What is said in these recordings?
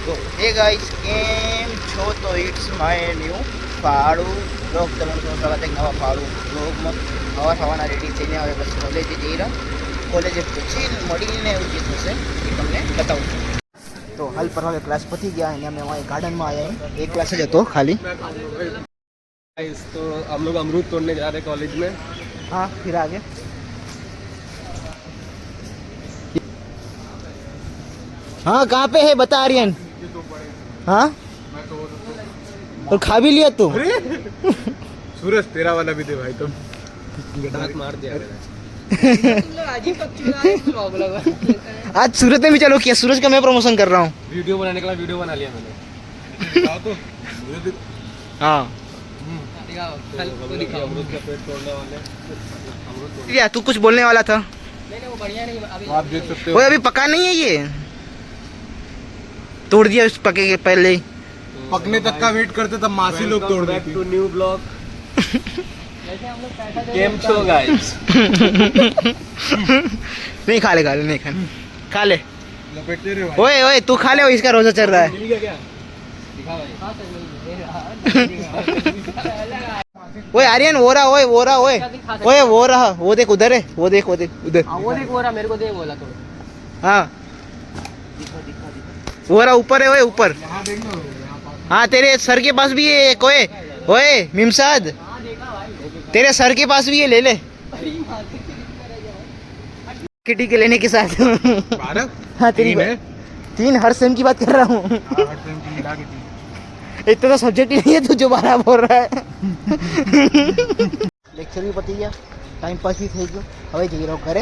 તો હે ગાઈસ કેમ છો? તો ઇટ્સ માય ન્યૂ ફાળું બ્લોગ. તમારું સ્વાગત છે નવા ફાળું બ્લોગમાં. હવાના રેડી થઈને હવે બસ કોલેજે જઈ રહ્યા. કોલેજે પૂછીને મળીને એવું જે થશે એ તમને બતાવું છું. તો હાલ પર હવે ક્લાસ પતી ગયા અને અમે અમારી ગાર્ડનમાં આવ્યા. એક ક્લાસ જ હતો ખાલી. तो हम लोग अमरूद तोड़ने जा रहे हैं कॉलेज में। हाँ फिर आगे हाँ कहाँ पे है बता आर्यन? हाँ और खा भी लिया तू? सूरज तेरा वाला भी दे भाई तुम। दांत मार दिया आज सूरज ने भी चालू किया. सूरज का मैं प्रमोशन कर रहा हूँ. वीडियो बनाने के लिए वीडियो बना लिया मैंने। हाँ अमरूद का पेड़ तोड़ने वाले। या तू कुछ बोलने वाला था? वो बढ़िया नहीं आप देख सकते हो। वो अभी पका नहीं है, ये तोड़ दिया उस पके के पहले ही. पकने तक का वेट करते तब मासी लोग तोड़ देते। To new blog. केम छो गाइस? नहीं खा ले नहीं खा ले. लपेटते रहे भाई। ओए ओए तू खा ले, इसका रोजा चल रहा है. मिल गया क्या? दिखा भाई। ओए आर्यन वो रहा, ओए वो रहा, ओए ओए वो रहा, वो देख उधर है, वो देख उधर. वो देख वो रहा, मेरे को दे बोला तो। हाँ वो रहा ऊपर है, ओए ऊपर. हाँ तेरे सर के पास भी है एक. ओए ओए मिमसाद तेरे सर के पास भी है, ले ले. किटी के लेने के साथ. हाँ तेरी तीन हर सेम की बात कर रहा हूँ. इतना तो सब्जेक्ट ही नहीं है तू जो बारह बोल रहा है. લેક્ચર બી પતી ગયા, ટાઈમ પાસ બી થઈ ગયો. હવે જઈ રહ્યો ઘરે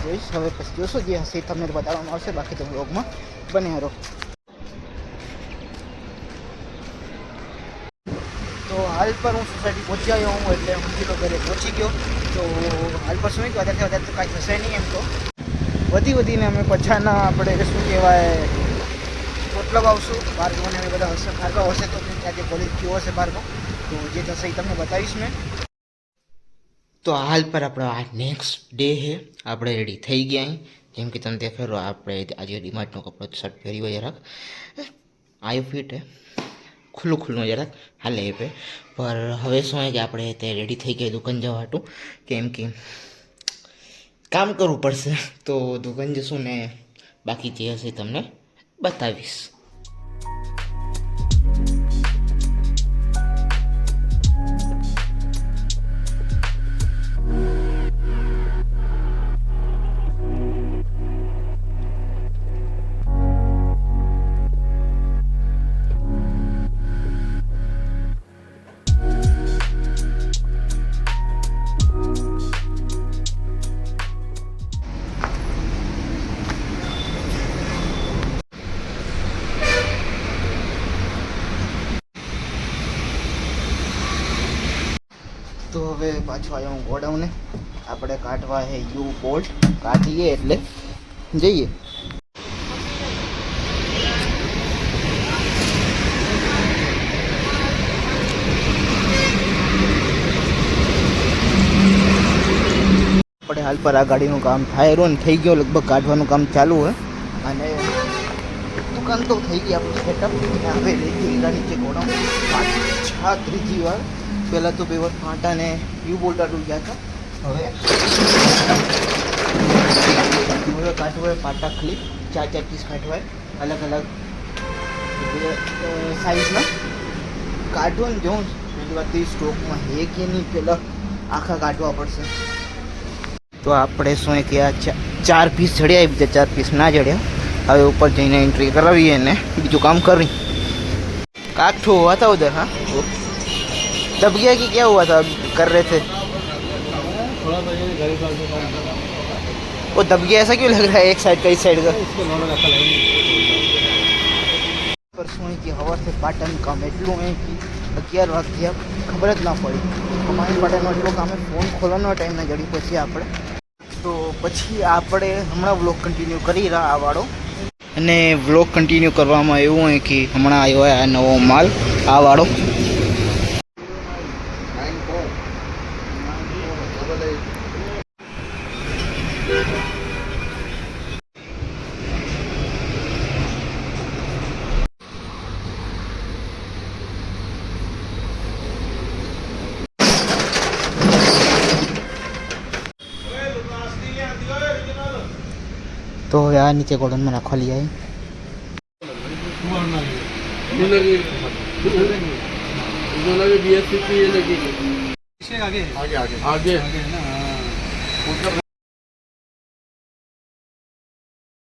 જોઈશ. હવે પછી જોશો જે હશે તમને બતાવવામાં આવશે. બાકી તો બ્લોગમાં બન્યા રહો. તો હાલ પર હું સોસાયટી પહોંચી આવ્યો હું, એટલે હું તો ઘરે પહોંચી ગયો. તો હાલ પર શું કે વધારે તો કાંઈ થશે નહીં. એમ તો વધીને અમે પછાના આપણે શું કહેવાય મતલબ આવશું. ભાર્ગવને અમે બધા હશે. ભાર્ગવ હશે તો ત્યાં જે કોલેજ કયો હશે ભાર્ગવ, તો જે થશે એ તમને બતાવીશ મેં. તો હાલ પર આપણો આ નેક્સ્ટ ડે છે. આપણે રેડી થઈ ગયા અહીં. જેમ કે તમે દેખાડો આપણે આજે ડીમાર્ટનો કપડો શર્ટ પહેરી હોય જરાક આયુ ફિટ હે, ખુલ્લું જરાક હાલે એ પે. પર હવે શું હોય કે આપણે તે રેડી થઈ ગયા દુકાન જવા હતું. કેમ કે કામ કરવું પડશે. તો દુકાન જશું ને બાકી જે હશે તમને બતાવીશ. તો હવે પાછો આવ્યો હું ગોડાઉને. આપણે કાઢવા હે યુ બોલ્ટ. કાઢીએ એટલે જઈએ. આપણે હાલ પર આ ગાડીનું કામ થાય રહ્યું ને થઈ ગયો લગભગ. કાઢવાનું કામ ચાલુ હોય અને દુકાન તો થઈ ગઈ આપણું સેટઅપ. હવે લઈ ગઈ ગાડી છે ગોડાઉન. 5-6 વાર પહેલાં તો બે વાર ફાંટા ને યુ બોલ્ટ આટલું ગયા હતા. હવે કાઢવાય પાટા ક્લિપ 4 પીસ કાઢવાય અલગ સાઇઝના. કાઢવું ને જોઉં પહેલી વાત તો સ્ટોકમાં હે કે નહીં, પહેલાં આખા કાઢવા પડશે. તો આપણે શું કે આ 4 પીસ જડ્યા, બીજા 4 પીસ ના જડ્યા. હવે ઉપર જઈને એન્ટ્રી કરાવીએ ને બીજું કામ કરી. काठो हुआ था उधर. हाँ वो दब गया कि क्या हुआ था? कर रहे थे वो दब गया. ऐसा क्यों लग रहा है? एक साइड का इस साइड का. परसों की हवा से पाटन काम એટલું હે કે 11 વાગ્યા ખબર જ ના પડી. અમારી પાટણનો એટલો કામ ફોન ખોલવાનો ટાઈમ ના જડી. પછી આપણે હમણાં વ્લોગ કન્ટિન્યુ કરી રહ્યા આ વાળો. અને વ્લોગ કન્ટિન્યુ કરવામાં એવું હોય કે હમણાં આવ્યો હોય આ નવો માલ આ વાળો. તો હવે આ નીચે ગોડાઉનમાં નાખવા લઈ આવી आगे आगे आगे आगे ना